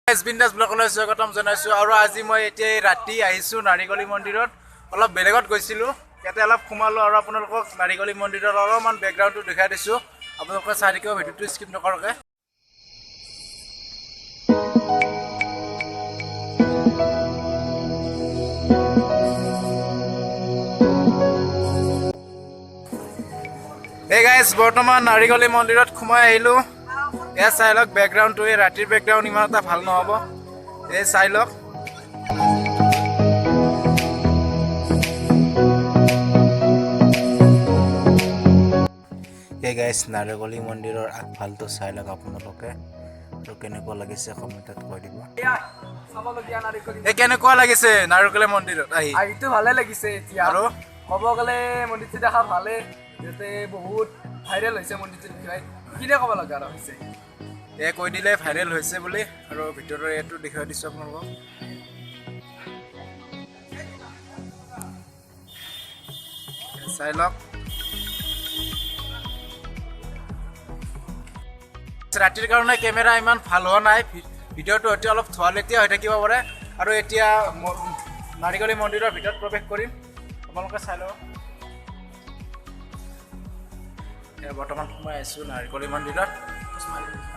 বিন্দাস ব্লগলৈ স্বাগতম জনাইছোঁ আৰু আজি মই এতিয়া ৰাতি আহিছোঁ নাৰিকলি মন্দিৰত অলপ বেলেগত গৈছিলোঁ ইয়াতে অলপ সোমালোঁ আৰু আপোনালোকক নাৰিকলি মন্দিৰৰ অলপমান বেকগ্ৰাউণ্ডটো দেখাই দিছোঁ আপোনালোকে চাই থাকিব ভিডিঅ'টো স্কিপ নকৰাকৈ Hey guys, বৰ্তমান নাৰিকলি মন্দিৰত সোমাই আহিলোঁ এয়া চাই লওক বেকগ্ৰাউণ্ডটো এই ৰাতিৰ বেকগ্ৰাউণ্ড ইমান এটা ভাল নহ'ব এই চাই লওক Hey guys, নাৰিকলি মন্দিৰৰ আগফালটো চাই লওক আপোনালোকে আৰু কেনেকুৱা লাগিছে কমেণ্টত কৈ দিব এই কেনেকুৱা লাগিছে নাৰিকলি মন্দিৰত আহিটো ভালে লাগিছে এতিয়া আৰু ক'ব গ'লে মন্দিৰটো দেখা ভালে যাতে বহুত ভাইৰেল হৈছে মন্দিৰটোৰ বিষয়ে কিনে ক'ব লগা হৈছে এই কৈ দিলে ভাইৰেল হৈছে বুলি আৰু ভিতৰৰ এইটো দেখুৱাই দিছোঁ আপোনালোকক চাই লওক ৰাতিৰ কাৰণে কেমেৰা ইমান ভাল হোৱা নাই ভিডিঅ'টো এতিয়া অলপ থোৱালেতীয়া হৈ থাকিব পাৰে আৰু এতিয়া নাৰিকলি মন্দিৰৰ ভিতৰত প্ৰৱেশ কৰিম আপোনালোকে চাই লওক বৰ্তমান সোমাই আছোঁ নাৰিকলি মন্দিৰত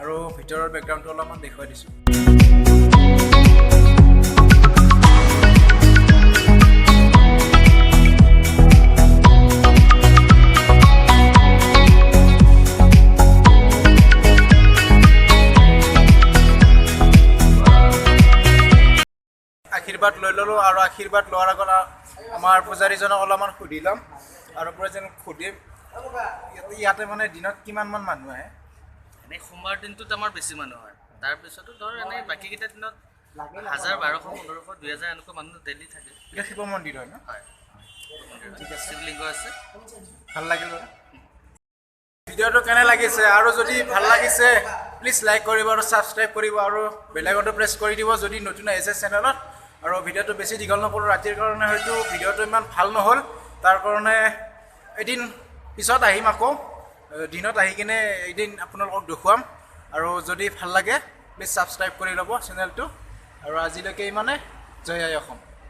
আৰু ভিতৰৰ বেকগ্ৰাউণ্ডটো অলপমান দেখুৱাই দিছোঁ আশীৰ্বাদ লৈ ল'লোঁ আৰু আশীৰ্বাদ লোৱাৰ আগত আমাৰ পূজাৰীজনক অলপমান সুধি ল'ম আৰু পূজাৰীজনক সুধিম ইয়াতে মানে দিনত কিমানমান মানুহ আহে এনেই সোমবাৰ দিনটোত আমাৰ বেছি মানুহ হয় তাৰপিছতো ধৰ এনেই বাকীকেইটা দিনত 1000 1200 1500 2000 এনেকুৱা মানুহ ডেইলি থাকে এটা শিৱ মন্দিৰ হয় ন হয় ঠিক আছে শিৱলিংগ আছে ভাল লাগিল ভিডিঅ'টো কেনে লাগিছে আৰু যদি ভাল লাগিছে প্লিজ লাইক কৰিব আৰু ছাবস্ক্ৰাইব কৰিব আৰু বেলআইকনটো প্ৰেছ কৰি দিব যদি নতুন আহিছে চেনেলত আৰু ভিডিঅ'টো বেছি দীঘল নকৰোঁ ৰাতিৰ কাৰণে হয়তো ভিডিঅ'টো ইমান ভাল নহ'ল তাৰ কাৰণে এদিন পিছত আহিম আকৌ দিনত আহি কিনে এদিন আপোনালোকক দেখুৱাম আৰু যদি ভাল লাগে প্লিজ ছাবস্ক্ৰাইব কৰি ল'ব চেনেলটো আৰু আজিলৈকে ইমানে জয় আই অসম